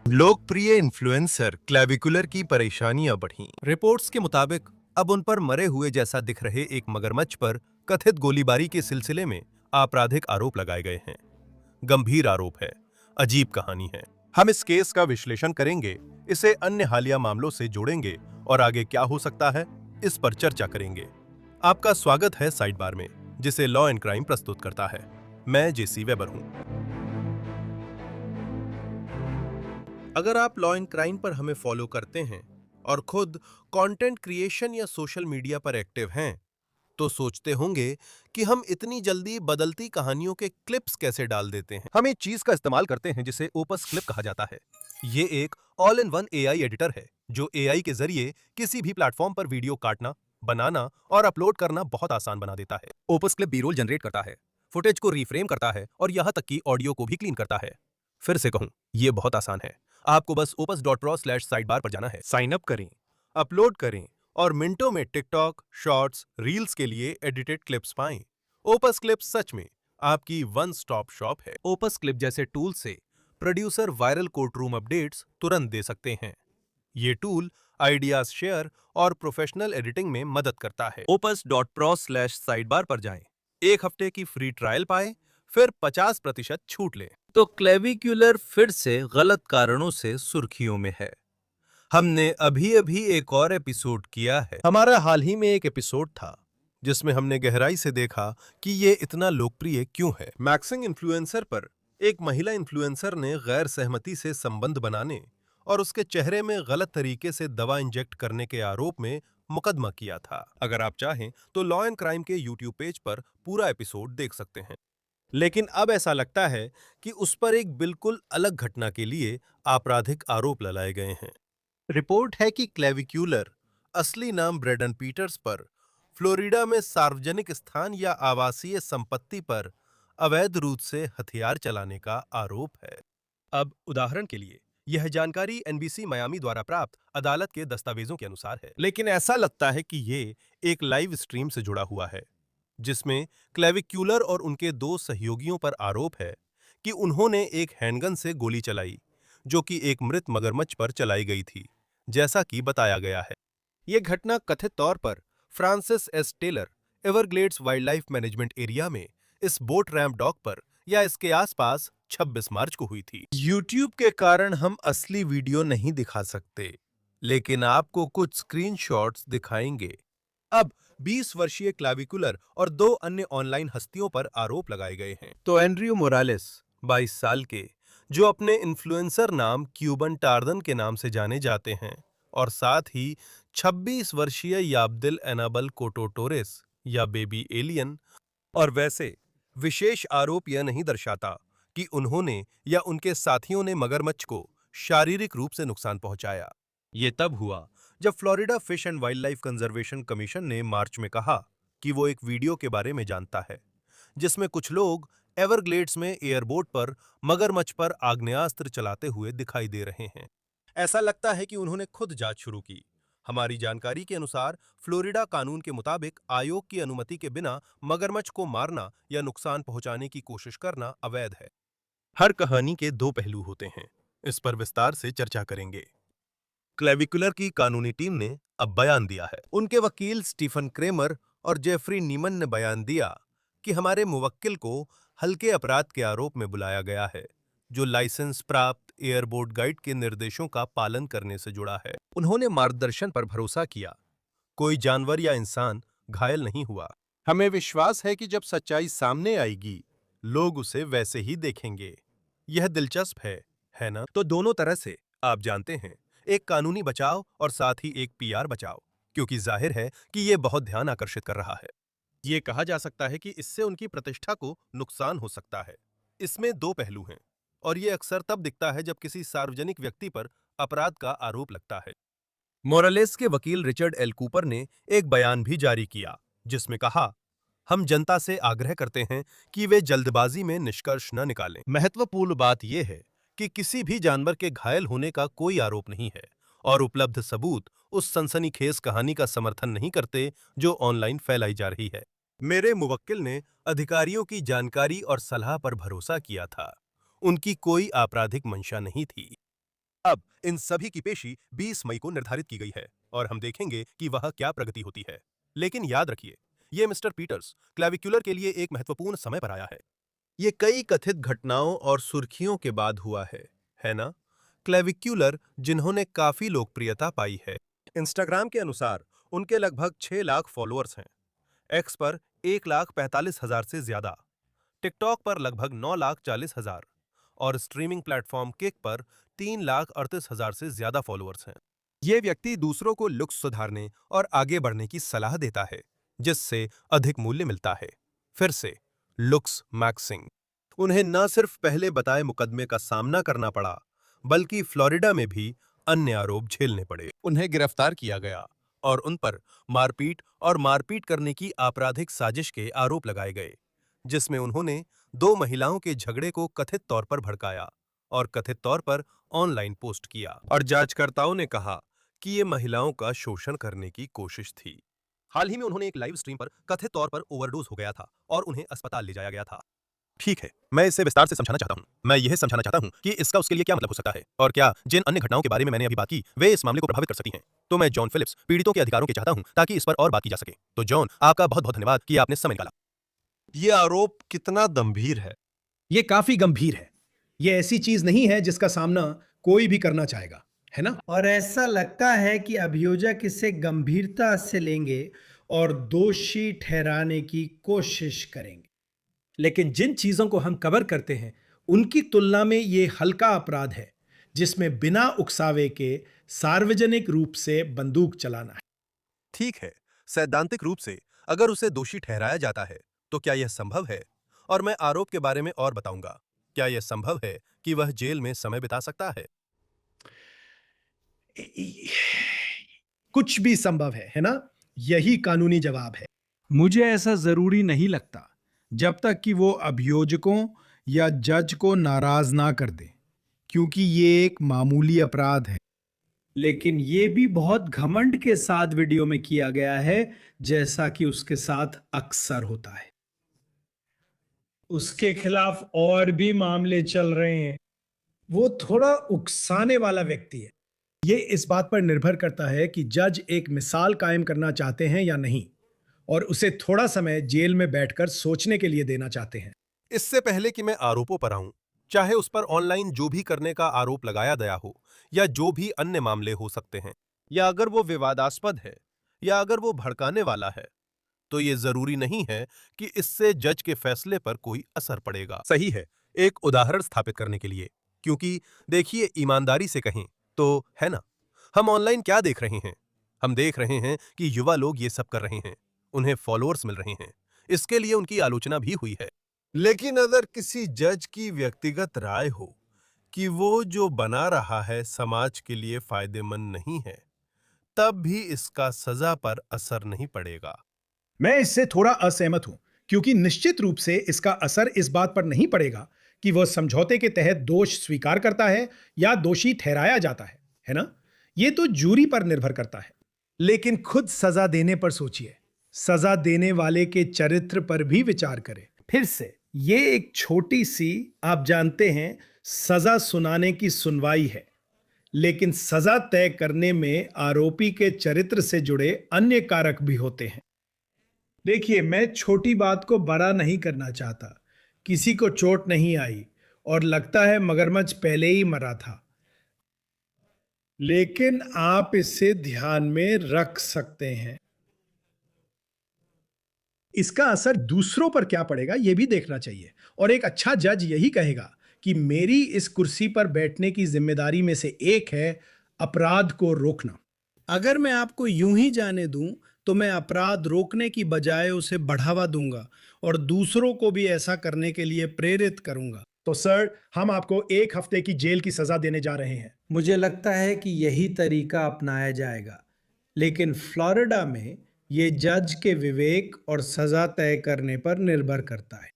लोकप्रिय influencer clavicular की परेशानियां बढ़ीं। रिपोर्ट्स के मुताबिक अब उन पर मरे हुए जैसा दिख रहे एक मगरमच्छ पर कथित गोलीबारी के सिलसिले में आपराधिक आरोप लगाए गए हैं। गंभीर आरोप है, अजीब कहानी है। हम इस केस का विश्लेषण करेंगे, इसे अन्य हालिया मामलों से जोड़ेंगे और आगे क्या हो सकता है, इस पर चर्चा करेंगे। आपका स्वागत है साइड बार में, जिसे लॉ एंड क्राइम प्रस्तुत करता है। मैं जेसी वेबर हूं। अगर आप लॉ एंड क्राइम पर हमें फॉलो करते हैं और खुद कंटेंट क्रिएशन या सोशल मीडिया पर एक्टिव हैं, तो सोचते होंगे कि हम इतनी जल्दी बदलती कहानियों के क्लिप्स कैसे डाल देते हैं। हम एक चीज का इस्तेमाल करते हैं जिसे ओपस क्लिप कहा जाता है। ये एक all in one AI editor है जो एआई के जरिए किसी भी प्लेटफॉर्म पर वीडियो काटना, बनाना और अपलोड करना बहुत आसान बना देता है। Opus clip B roll generate करता है, फुटेज को रीफ्रेम करता है और यहां तक कि ऑडियो को भी क्लीन करता है। फिर से कहूं, ये बहुत आसान है। आपको बस opus.pro/sidebar पर जाना है, साइन अप करें, अपलोड करें और मिनटों में टिकटॉक, शॉर्ट्स, रील्स के लिए एडिटेड क्लिप्स पाएं। ओपस क्लिप्स सच में आपकी वन स्टॉप शॉप है। ओपस क्लिप जैसे टूल से प्रोड्यूसर वायरल कोर्टरूम अपडेट्स तुरंत दे सकते हैं। ये टूल आइडियाज शेयर और प्रोफेशनल एडिटिंग में मदद करता है। opus.pro/sidebar पर जाएं, एक हफ्ते की फ्री ट्रायल पाएं, फिर 50% छूट लें। तो क्लेविक्युलर फिर से गलत कारणों से सुर्खियों में है। हमने अभी अभी एक और एपिसोड किया है। हमारा हाल ही में एक एपिसोड था जिसमें हमने गहराई से देखा कि ये इतना लोकप्रिय क्यों है। मैक्सिंग इन्फ्लुएंसर पर एक महिला इन्फ्लुएंसर ने गैर सहमति से संबंध बनाने और उसके चेहरे में गलत तरीके से दवा इंजेक्ट करने के आरोप में मुकदमा किया था। अगर आप चाहें तो लॉ एंड क्राइम के यूट्यूब पेज पर पूरा एपिसोड देख सकते हैं। लेकिन अब ऐसा लगता है कि उस पर एक बिल्कुल अलग घटना के लिए आपराधिक आरोप लगाए गए हैं। रिपोर्ट है कि क्लेविक्यूलर, असली नाम ब्रेडन पीटर्स पर, फ्लोरिडा में सार्वजनिक स्थान या आवासीय संपत्ति पर अवैध रूप से हथियार चलाने का आरोप है। अब उदाहरण के लिए, यह जानकारी एनबीसी मियामी द्वारा प्राप्त अदालत के दस्तावेजों के अनुसार है, लेकिन ऐसा लगता है कि ये एक लाइव स्ट्रीम से जुड़ा हुआ है जिसमें क्लेविक्यूलर और उनके दो सहयोगियों पर आरोप है कि उन्होंने एक हैंडगन से गोली चलाई, जो कि एक मृत मगरमच्छ पर चलाई गई थी, जैसा कि बताया गया है। यह घटना कथित तौर पर Francis S Taylor, Everglades wildlife management area में इस बोट रैंप डॉक पर या इसके आसपास 26 मार्च को हुई थी। यूट्यूब के कारण हम असली वीडियो नहीं दिखा सकते, लेकिन आपको कुछ स्क्रीनशॉट्स दिखाएंगे। अब 20 वर्षीय क्लाविकुलर और दो अन्य ऑनलाइन हस्तियों पर आरोप लगाए गए हैं। तो एंड्रयू मोरालेस, 22 साल के, जो अपने इन्फ्लुएंसर नाम क्यूबन टार्दन के नाम से जाने जाते हैं, और साथ ही 26 वर्षीय याब्दिल एनाबल कोटो टोरेस या बेबी एलियन। और वैसे विशेष आरोप यह नहीं दर्शाता कि उन्होंने या उनके साथियों ने मगरमच्छ को शारीरिक रूप से नुकसान पहुंचाया। ये तब हुआ जब Florida fish and wild life conservation commission ने मार्च में कहा कि वो एक वीडियो के बारे में जानता है जिसमें कुछ लोग एवरग्लेड्स में एयरबोट पर मगरमच्छ पर आग्नेयास्त्र चलाते हुए दिखाई दे रहे हैं। ऐसा लगता है कि उन्होंने खुद जांच शुरू की। हमारी जानकारी के अनुसार फ्लोरिडा कानून के मुताबिक आयोग की अनुमति के बिना मगरमच्छ को मारना या नुकसान पहुंचाने की कोशिश करना अवैध है। हर कहानी के दो पहलू होते हैं, इस पर विस्तार से चर्चा करेंगे। क्लेविकुलर की कानूनी टीम ने अब बयान दिया है। उनके वकील स्टीफन क्रेमर और जेफरी नीमन ने बयान दिया कि हमारे मुवक्किल को हल्के अपराध के आरोप में बुलाया गया है, जो लाइसेंस प्राप्त एयरबोट गाइड के निर्देशों का पालन करने से जुड़ा है। उन्होंने मार्गदर्शन पर भरोसा किया। कोई जानवर या इंसान घायल नहीं हुआ। हमें विश्वास है कि जब सच्चाई सामने आएगी, लोग उसे वैसे ही देखेंगे। यह दिलचस्प है ना? तो दोनों तरह से, आप जानते हैं, एक कानूनी बचाव और साथ ही एक पीआर बचाव, क्योंकि जाहिर है कि यह बहुत ध्यान आकर्षित कर रहा है। ये कहा जा सकता है कि इससे उनकी प्रतिष्ठा को नुकसान हो सकता है। इसमें दो पहलू हैं और ये अक्सर तब दिखता है जब किसी सार्वजनिक व्यक्ति पर अपराध का आरोप लगता है। मोरालेस के वकील रिचर्ड एल कूपर ने एक बयान भी जारी किया जिसमें कहा, हम जनता से आग्रह करते हैं कि वे जल्दबाजी में निष्कर्ष न निकालें। महत्वपूर्ण बात यह है कि किसी भी जानवर के घायल होने का कोई आरोप नहीं है और उपलब्ध सबूत उस सनसनीखेज कहानी का समर्थन नहीं करते जो ऑनलाइन फैलाई जा रही है। मेरे मुवक्किल ने अधिकारियों की जानकारी और सलाह पर भरोसा किया था। उनकी कोई आपराधिक मंशा नहीं थी। अब इन सभी की पेशी 20 मई को निर्धारित की गई है और हम देखेंगे कि वह क्या प्रगति होती है। लेकिन याद रखिए, ये मिस्टर पीटर्स क्लेविकुलर के लिए एक महत्वपूर्ण समय पर आया है। ये कई कथित घटनाओं और सुर्खियों के बाद हुआ है ना? क्लेविक्युलर जिन्होंने काफी लोकप्रियता पाई है। इंस्टाग्राम के अनुसार उनके लगभग 6 लाख फॉलोअर्स हैं। एक्स पर 1,45,000 से ज्यादा, टिकटॉक पर लगभग 9,40,000 और स्ट्रीमिंग प्लेटफॉर्म किक पर 3,38,000 से ज्यादा फॉलोअर्स हैं। ये व्यक्ति दूसरों को लुक्स सुधारने और आगे बढ़ने की सलाह देता है, जिससे अधिक मूल्य मिलता है। फिर से लुक्स मैक्सिंग। उन्हें न सिर्फ पहले बताए मुकदमे का सामना करना पड़ा, बल्कि फ्लोरिडा में भी अन्य आरोप झेलने पड़े। उन्हें गिरफ्तार किया गया और उन पर मारपीट करने की आपराधिक साजिश के आरोप लगाए गए, जिसमें उन्होंने 2 महिलाओं के झगड़े को कथित तौर पर भड़काया और कथित तौर पर ऑनलाइन पोस्ट किया। और जांचकर्ताओं ने कहा कि ये महिलाओं का शोषण करने की कोशिश थी। हाल ही में उन्होंने एक लाइव स्ट्रीम पर कथित तौर पर ओवरडोज हो गया था और उन्हें अस्पताल ले जाया गया था। ठीक है, मैं इसे विस्तार से समझाना चाहता हूं। मैं यह समझाना चाहता हूं कि इसका उसके लिए क्या मतलब हो सकता है और क्या जिन अन्य घटनाओं के बारे में मैंने अभी बात की वे इस मामले को प्रभावित कर सकती हैं। तो मैं जॉन फिलिप्स, पीड़ितों के अधिकारों के चाहता हूं ताकि इस पर और बात की जा सके। तो जॉन, आपका बहुत बहुत धन्यवाद कि आपने समय निकाला। ये आरोप कितना गंभीर है? ये काफी गंभीर है। ये ऐसी चीज नहीं है जिसका सामना कोई भी करना चाहेगा, है ना? और ऐसा लगता है कि अभियोजक इसे गंभीरता से लेंगे और दोषी ठहराने की कोशिश करेंगे। लेकिन जिन चीजों को हम कवर करते हैं उनकी तुलना में ये हल्का अपराध है, जिसमें बिना उकसावे के सार्वजनिक रूप से बंदूक चलाना है। ठीक है, सैद्धांतिक रूप से अगर उसे दोषी ठहराया जाता है तो क्या यह संभव है? और मैं आरोप के बारे में और बताऊंगा। क्या यह संभव है कि वह जेल में समय बिता सकता है? कुछ भी संभव है ना? यही कानूनी जवाब है। मुझे ऐसा जरूरी नहीं लगता, जब तक कि वो अभियोजकों या जज को नाराज ना कर दे, क्योंकि ये एक मामूली अपराध है। लेकिन ये भी बहुत घमंड के साथ वीडियो में किया गया है, जैसा कि उसके साथ अक्सर होता है। उसके खिलाफ और भी मामले चल रहे हैं। वो थोड़ा उकसाने वाला व्यक्ति है। ये इस बात पर निर्भर करता है कि जज एक मिसाल कायम करना चाहते हैं या नहीं, और उसे थोड़ा समय जेल में बैठकर सोचने के लिए देना चाहते हैं। इससे पहले कि मैं आरोपों पर आऊं, चाहे उस पर ऑनलाइन जो भी करने का आरोप लगाया गया हो या जो भी अन्य मामले हो सकते हैं, या अगर वो विवादास्पद है या अगर वो भड़काने वाला है, तो ये जरूरी नहीं है कि इससे जज के फैसले पर कोई असर पड़ेगा। सही है, एक उदाहरण स्थापित करने के लिए, क्योंकि देखिए, ईमानदारी से कहें तो, है ना, हम ऑनलाइन क्या देख रहे हैं? हम देख रहे हैं कि युवा लोग ये सब कर रहे हैं, उन्हें फॉलोअर्स मिल रहे हैं, इसके लिए उनकी आलोचना भी हुई है। लेकिन अगर किसी जज की व्यक्तिगत राय हो कि वो जो बना रहा है समाज के लिए फायदेमंद नहीं है, तब भी इसका सजा पर असर नहीं पड़ेगा। मैं इससे थोड़ा असहमत हूं, क्योंकि निश्चित रूप से इसका असर इस बात पर नहीं पड़ेगा कि वह समझौते के तहत दोष स्वीकार करता है या दोषी ठहराया जाता है ना? यह तो जूरी पर निर्भर करता है। लेकिन खुद सजा देने पर सोचिए, सजा देने वाले के चरित्र पर भी विचार करें। फिर से, ये एक छोटी सी, आप जानते हैं, सजा सुनाने की सुनवाई है, लेकिन सजा तय करने में आरोपी के चरित्र से जुड़े अन्य कारक भी होते हैं। देखिए, मैं छोटी बात को बड़ा नहीं करना चाहता। किसी को चोट नहीं आई और लगता है मगरमच्छ पहले ही मरा था, लेकिन आप इसे ध्यान में रख सकते हैं। इसका असर दूसरों पर क्या पड़ेगा यह भी देखना चाहिए, और एक अच्छा जज यही कहेगा कि मेरी इस कुर्सी पर बैठने की जिम्मेदारी में से एक है अपराध को रोकना। अगर मैं आपको यूं ही जाने दूं तो मैं अपराध रोकने की बजाय उसे बढ़ावा दूंगा और दूसरों को भी ऐसा करने के लिए प्रेरित करूंगा। तो सर, हम आपको 1 हफ्ते की जेल की सजा देने जा रहे हैं। मुझे लगता है कि यही तरीका अपनाया जाएगा, लेकिन फ्लोरिडा में ये जज के विवेक और सजा तय करने पर निर्भर करता है।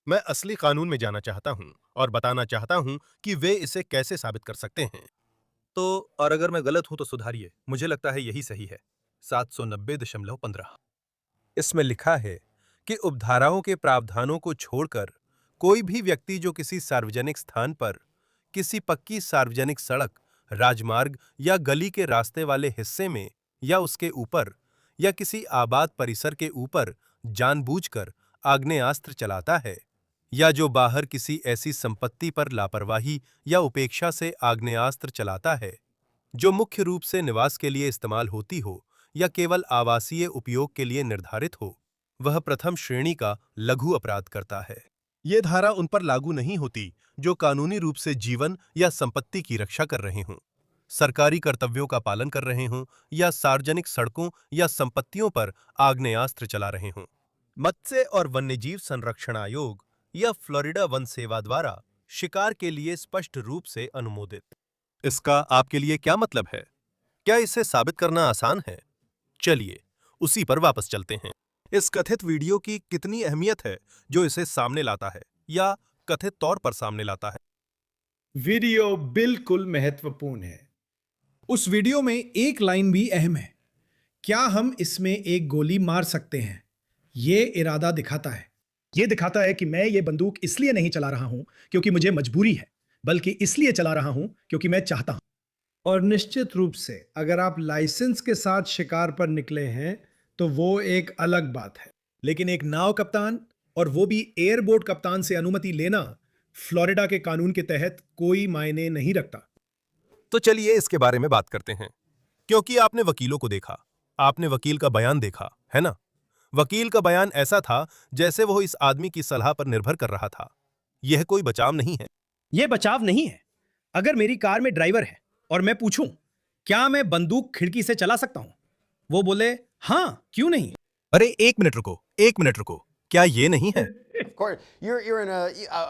मैं असली कानून में जाना चाहता हूं और बताना चाहता हूं कि वे इसे कैसे साबित कर सकते हैं। तो और अगर मैं गलत हूं तो सुधारिए, मुझे लगता है यही सही है। 790.15 इसमें लिखा है कि उपधाराओं के प्रावधानों को छोड़कर कोई भी व्यक्ति जो किसी सार्वजनिक स्थान पर, किसी पक्की सार्वजनिक सड़क राजमार्ग या गली के रास्ते वाले हिस्से में या उसके ऊपर या किसी आबाद परिसर के ऊपर जानबूझकर आग्नेयास्त्र चलाता है, या जो बाहर किसी ऐसी संपत्ति पर लापरवाही या उपेक्षा से आग्नेयास्त्र चलाता है जो मुख्य रूप से निवास के लिए इस्तेमाल होती हो या केवल आवासीय उपयोग के लिए निर्धारित हो, वह प्रथम श्रेणी का लघु अपराध करता है। ये धारा उन पर लागू नहीं होती जो कानूनी रूप से जीवन या संपत्ति की रक्षा कर रहे हों, सरकारी कर्तव्यों का पालन कर रहे हों या सार्वजनिक सड़कों या संपत्तियों पर आग्नेयास्त्र चला रहे हों। मत्स्य और वन्यजीव संरक्षण आयोग या फ्लोरिडा वन सेवा द्वारा शिकार के लिए स्पष्ट रूप से अनुमोदित। इसका आपके लिए क्या मतलब है? क्या इसे साबित करना आसान है? चलिए उसी पर वापस चलते हैं। इस कथित वीडियो की कितनी अहमियत है जो इसे सामने लाता है या कथित तौर पर सामने लाता है? वीडियो बिल्कुल महत्वपूर्ण है। उस वीडियो में एक लाइन भी अहम है। क्या हम इसमें एक गोली मार सकते हैं? ये इरादा दिखाता है। ये दिखाता है कि मैं ये बंदूक इसलिए नहीं चला रहा हूं क्योंकि मुझे मजबूरी है, बल्कि इसलिए चला रहा हूं क्योंकि मैं चाहता हूं। और निश्चित रूप से अगर आप लाइसेंस के साथ शिकार पर निकले हैं तो वो एक अलग बात है। लेकिन एक नाव कप्तान, और वो भी एयरबोट कप्तान से अनुमति लेना फ्लोरिडा के कानून के तहत कोई मायने नहीं रखता। तो चलिए इसके बारे में बात करते हैं, क्योंकि आपने वकीलों को देखा, आपने वकील का बयान देखा, है ना? वकील का बयान ऐसा था जैसे वो इस आदमी की सलाह पर निर्भर कर रहा था। यह कोई बचाव नहीं है। यह बचाव नहीं है। अगर मेरी कार में ड्राइवर है और मैं पूछूं, क्या मैं बंदूक खिड़की से चला सकता हूं? वो बोले, हां, क्यों नहीं? अरे एक मिनट रुको, क्या ये नहीं है? Of course, you're in a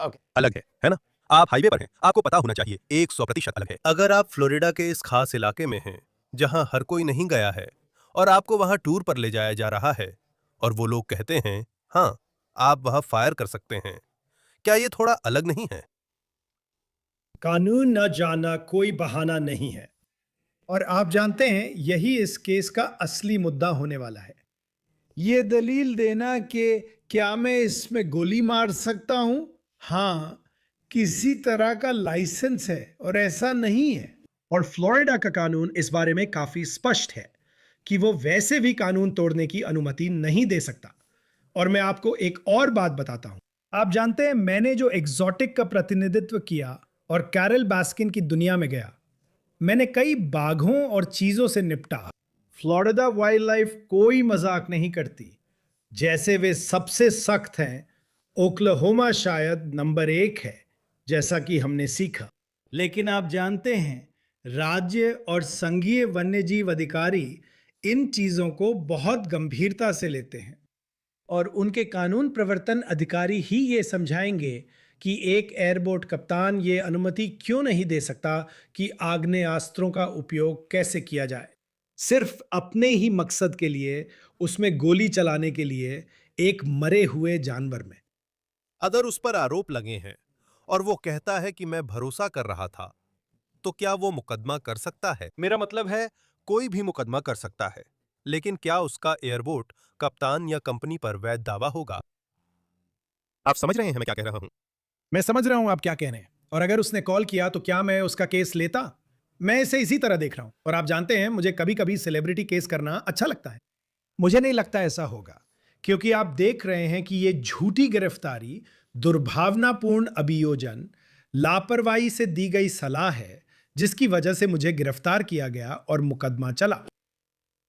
okay. अलग है ना? आप हाईवे पर हैं, आपको पता होना चाहिए, 100% अलग है। अगर आप फ्लोरिडा के इस खास इलाके में हैं, जहां हर कोई नहीं गया है, और आपको वहां टूर पर ले जाया जा रहा है, और वो लोग कहते हैं, हाँ, आप वहां फायर कर सकते हैं, क्या ये थोड़ा अलग नहीं है? कानून न जानना कोई बहाना नहीं है। और आप जानते हैं यही इस केस का असली मुद्दा होने वाला है। ये दलील देना कि क्या मैं इसमें गोली मार सकता हूं? हाँ, किसी तरह का लाइसेंस है और ऐसा नहीं है। और फ्लोरिडा का कानून इस बारे में काफी स्पष्ट है कि वो वैसे भी कानून तोड़ने की अनुमति नहीं दे सकता। और मैं आपको एक और बात बताता हूं। आप जानते हैं, मैंने जो एग्जॉटिक का प्रतिनिधित्व किया और कैरल बास्किन की दुनिया में गया, मैंने कई बाघों और चीजों से निपटा। फ्लोरिडा वाइल्ड लाइफ कोई मजाक नहीं करती। जैसे वे सबसे सख्त हैं, ओक्लाहोमा शायद नंबर 1 है, जैसा कि हमने सीखा। लेकिन आप जानते हैं, राज्य और संघीय वन्यजीव अधिकारी इन चीजों को बहुत गंभीरता से लेते हैं। और उनके कानून प्रवर्तन अधिकारी ही ये समझाएंगे कि एक एयरबोट कप्तान ये अनुमति क्यों नहीं दे सकता कि आग्नेयास्त्रों का उपयोग कैसे किया जाए, सिर्फ अपने ही मकसद के लिए, उसमें गोली चलाने के लिए, एक मरे हुए जानवर में। अगर उस पर आरोप लगे हैं और वो कहता है कि मैं भरोसा कर रहा था, तो क्या वो मुकदमा कर सकता है? मेरा मतलब है, कोई भी मुकदमा कर सकता है, लेकिन क्या उसका एयरबोट कप्तान या कंपनी पर वैध दावा होगा? आप समझ रहे हैं मैं क्या कह रहा हूं? मैं समझ रहा हूं आप क्या कह रहे हैं। और अगर उसने कॉल किया तो क्या मैं उसका केस लेता? मैं इसे इसी तरह देख रहा हूं। और आप जानते हैं, मुझे कभी कभी सेलिब्रिटी केस करना अच्छा लगता है। मुझे नहीं लगता ऐसा होगा, क्योंकि आप देख रहे हैं कि ये झूठी गिरफ्तारी, दुर्भावनापूर्ण अभियोजन, लापरवाही से दी गई सलाह है, जिसकी वजह से मुझे गिरफ्तार किया गया और मुकदमा चला।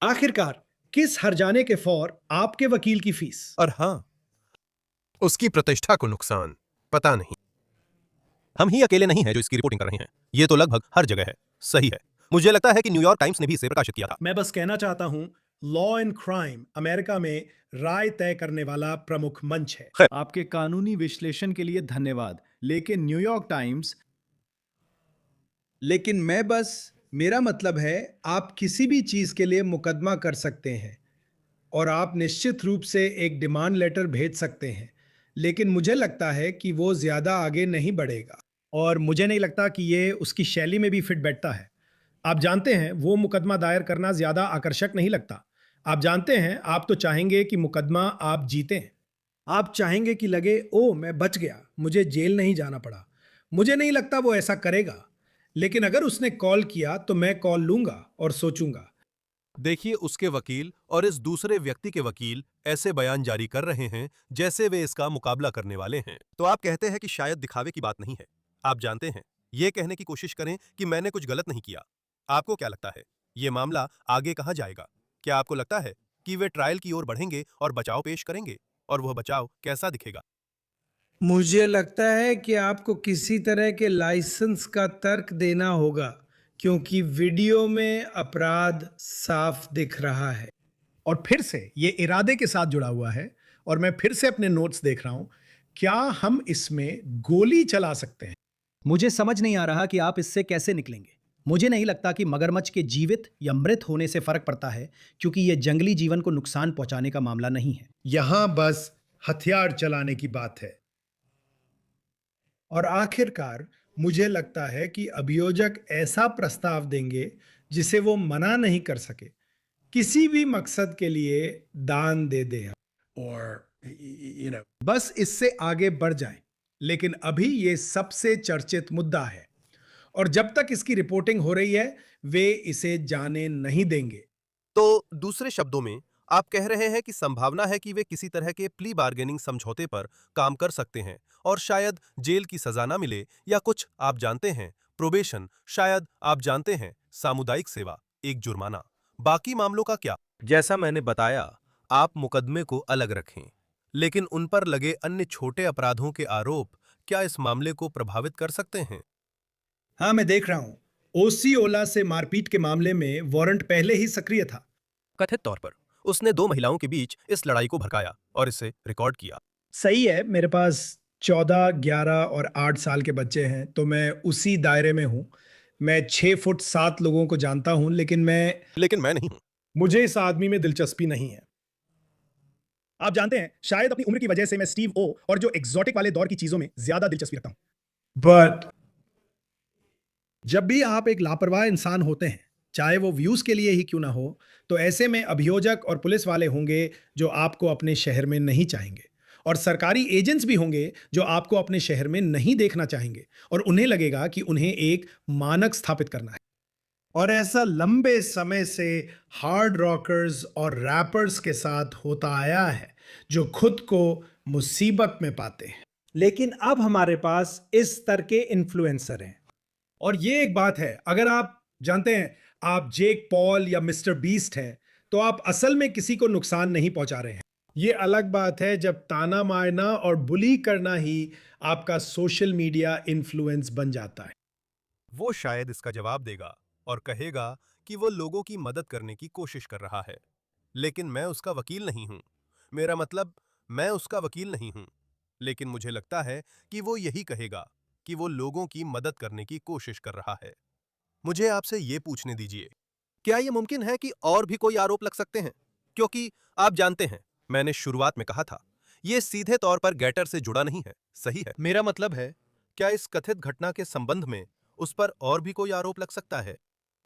आखिरकार किस हर्जाने के फौर आपके वकील की फीस, और हां, उसकी प्रतिष्ठा को नुकसान, पता नहीं। हम ही अकेले नहीं हैं जो इसकी रिपोर्टिंग कर रहे हैं, ये तो लगभग हर जगह है। सही है, मुझे लगता है कि न्यूयॉर्क टाइम्स ने भी इसे प्रकाशित किया था। मैं बस कहना चाहता हूं, लॉ एंड क्राइम अमेरिका में राय तय करने वाला प्रमुख मंच है। आपके कानूनी विश्लेषण के लिए धन्यवाद। लेकिन न्यूयॉर्क टाइम्स लेकिन मैं बस मेरा मतलब है, आप किसी भी चीज के लिए मुकदमा कर सकते हैं और आप निश्चित रूप से एक डिमांड लेटर भेज सकते हैं, लेकिन मुझे लगता है कि वो ज्यादा आगे नहीं बढ़ेगा। और मुझे नहीं लगता कि ये उसकी शैली में भी फिट बैठता है। आप जानते हैं, वो मुकदमा दायर करना ज्यादा आकर्षक नहीं लगता। आप जानते हैं, आप तो चाहेंगे कि मुकदमा आप जीतें। आप चाहेंगे कि लगे, ओ मैं बच गया, मुझे जेल नहीं जाना पड़ा। मुझे नहीं लगता वो ऐसा करेगा। लेकिन अगर उसने कॉल किया तो मैं कॉल लूंगा और सोचूंगा। देखिए, उसके वकील और इस दूसरे व्यक्ति के वकील ऐसे बयान जारी कर रहे हैं जैसे वे इसका मुकाबला करने वाले हैं। तो आप कहते हैं कि शायद दिखावे की बात नहीं है। आप जानते हैं, ये कहने की कोशिश करें कि मैंने कुछ गलत नहीं किया। आपको क्या लगता है, ये मामला आगे कहाँ जाएगा? क्या आपको लगता है कि वे ट्रायल की ओर बढ़ेंगे और बचाव पेश करेंगे? और वह बचाव कैसा दिखेगा? मुझे लगता है कि आपको किसी तरह के लाइसेंस का तर्क देना होगा, क्योंकि वीडियो में अपराध साफ दिख रहा है। और फिर से ये इरादे के साथ जुड़ा हुआ है, और मैं फिर से अपने नोट्स देख रहा हूं। क्या हम इसमें गोली चला सकते हैं? मुझे समझ नहीं आ रहा कि आप इससे कैसे निकलेंगे। मुझे नहीं लगता कि मगरमच्छ के जीवित या मृत होने से फर्क पड़ता है, क्योंकि यह जंगली जीवन को नुकसान पहुंचाने का मामला नहीं है। यहां बस हथियार चलाने की बात है। और आखिरकार मुझे लगता है कि अभियोजक ऐसा प्रस्ताव देंगे जिसे वो मना नहीं कर सके। किसी भी मकसद के लिए दान दे दें, और बस इससे आगे बढ़ जाएं। लेकिन अभी ये सबसे चर्चित मुद्दा है, और जब तक इसकी रिपोर्टिंग हो रही है वे इसे जाने नहीं देंगे। तो दूसरे शब्दों में, आप कह रहे हैं कि संभावना है कि वे किसी तरह के प्ली बार्गेनिंग समझौते पर काम कर सकते हैं और शायद जेल की सजा ना मिले, या कुछ आप जानते हैं, प्रोबेशन, शायद आप जानते हैं, सामुदायिक सेवा, एक जुर्माना। बाकी मामलों का क्या? जैसा मैंने बताया, आप मुकदमे को अलग रखें, लेकिन उन पर लगे अन्य छोटे अपराधों के आरोप क्या इस मामले को प्रभावित कर सकते हैं? हाँ, मैं देख रहा हूं। ओसियोला से मारपीट के मामले में वारंट पहले ही सक्रिय था। कथित तौर पर उसने 2 महिलाओं के बीच इस लड़ाई को भड़काया और इसे रिकॉर्ड किया। सही है, मेरे पास 14, 11 और 8 साल के बच्चे हैं, तो मैं उसी दायरे में हूं। मैं 6 फुट 7 लोगों को जानता हूं, लेकिन मैं नहीं हूं। मुझे इस आदमी में दिलचस्पी नहीं है। आप जानते हैं, शायद अपनी उम्र की वजह से मैं स्टीव ओ और जो एग्जॉटिक वाले दौर की चीजों में ज्यादा दिलचस्पी रखता हूं। बट जब भी आप एक लापरवाह इंसान होते हैं, चाहे वो व्यूज के लिए ही क्यों ना हो, तो ऐसे में अभियोजक और पुलिस वाले होंगे जो आपको अपने शहर में नहीं चाहेंगे, और सरकारी एजेंट्स भी होंगे जो आपको अपने शहर में नहीं देखना चाहेंगे, और उन्हें लगेगा कि उन्हें एक मानक स्थापित करना है। और ऐसा लंबे समय से हार्ड रॉकर्स और रैपर्स के साथ होता आया है, जो खुद को मुसीबत में पाते हैं। लेकिन अब हमारे पास इस स्तर के इन्फ्लुएंसर हैं। और ये एक बात है, अगर आप जानते हैं आप जेक पॉल या मिस्टर बीस्ट हैं, तो आप असल में किसी को नुकसान नहीं पहुंचा रहे हैं। ये अलग बात है जब ताना मारना और बुली करना ही आपका सोशल मीडिया इन्फ्लुएंस बन जाता है। वो शायद इसका जवाब देगा और कहेगा कि वो लोगों की मदद करने की कोशिश कर रहा है, लेकिन मैं उसका वकील नहीं हूं। मेरा मतलब, मैं उसका वकील नहीं हूं, लेकिन मुझे लगता है कि वो यही कहेगा कि वो लोगों की मदद करने की कोशिश कर रहा है। मुझे आपसे ये पूछने दीजिए, क्या ये मुमकिन है कि और भी कोई आरोप लग सकते हैं? क्योंकि आप जानते हैं, मैंने शुरुआत में कहा था, ये सीधे तौर पर गैटर से जुड़ा नहीं है, सही है? मेरा मतलब है, क्या इस कथित घटना के संबंध में उस पर और भी कोई आरोप लग सकता है?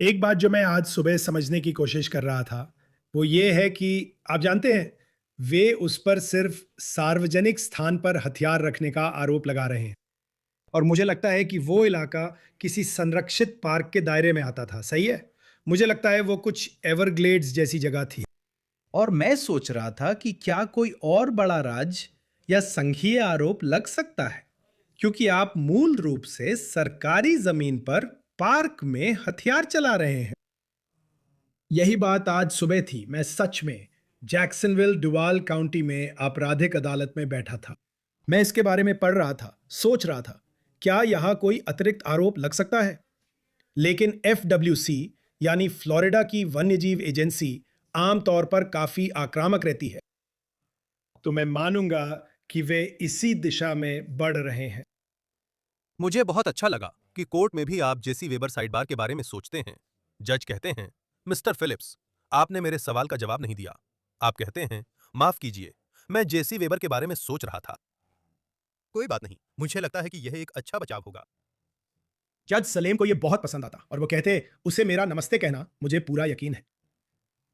एक बात जो मैं आज सुबह समझने की कोशिश कर रहा था, वो ये है कि आप जानते हैं, वे उस पर सिर्फ सार्वजनिक स्थान पर हथियार रखने का आरोप लगा रहे हैं, और मुझे लगता है कि वो इलाका किसी संरक्षित पार्क के दायरे में आता था। सही है, मुझे लगता है वो कुछ एवरग्लेड्स जैसी जगह थी। और मैं सोच रहा था कि क्या कोई और बड़ा राज या संघीय आरोप लग सकता है, क्योंकि आप मूल रूप से सरकारी जमीन पर पार्क में हथियार चला रहे हैं। यही बात आज सुबह थी। मैं सच में जैक्सनविल डुवाल काउंटी में आपराधिक अदालत में बैठा था। मैं इसके बारे में पढ़ रहा था, सोच रहा था, क्या यहां कोई अतिरिक्त आरोप लग सकता है? लेकिन FWC यानी फ्लोरिडा की वन्यजीव एजेंसी आमतौर पर काफी आक्रामक रहती है, तो मैं मानूंगा कि वे इसी दिशा में बढ़ रहे हैं। मुझे बहुत अच्छा लगा कि कोर्ट में भी आप जेसी वेबर साइडबार के बारे में सोचते हैं। जज कहते हैं, मिस्टर फिलिप्स, आपने मेरे सवाल का जवाब नहीं दिया। आप कहते हैं, माफ कीजिए, मैं जेसी वेबर के बारे में सोच रहा था। कोई बात नहीं, मुझे लगता है कि यह एक अच्छा बचाव होगा। जज सलेम को यह बहुत पसंद आता, और वो कहते, उसे मेरा नमस्ते कहना, मुझे पूरा यकीन है।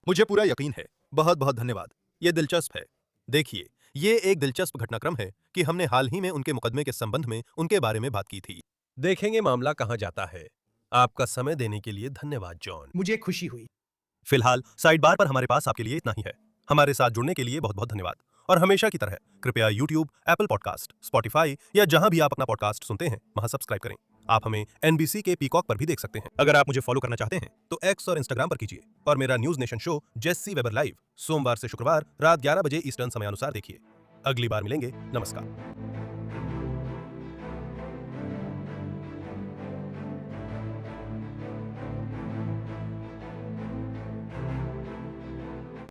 मुझे पूरा यकीन है। बहुत बहुत धन्यवाद। यह दिलचस्प है। देखिए, ये एक दिलचस्प घटनाक्रम है कि हमने हाल ही में उनके मुकदमे के संबंध में उनके बारे में बात की थी। देखेंगे मामला कहां जाता है। आपका समय देने के लिए धन्यवाद जॉन। मुझे खुशी हुई। फिलहाल साइड बार पर हमारे पास आपके लिए इतना ही है। हमारे साथ जुड़ने के लिए बहुत बहुत धन्यवाद। और हमेशा की तरह कृपया YouTube, Apple पॉडकास्ट, Spotify या जहां भी आप अपना पॉडकास्ट सुनते हैं वहां सब्सक्राइब करें। आप हमें NBC के पीकॉक पर भी देख सकते हैं। अगर आप मुझे फॉलो करना चाहते हैं तो X और Instagram पर कीजिए और मेरा न्यूज नेशन शो जेसी वेबर लाइव सोमवार से शुक्रवार रात 11 बजे ईस्टर्न समयानुसार देखिए। अगली बार मिलेंगे। नमस्कार।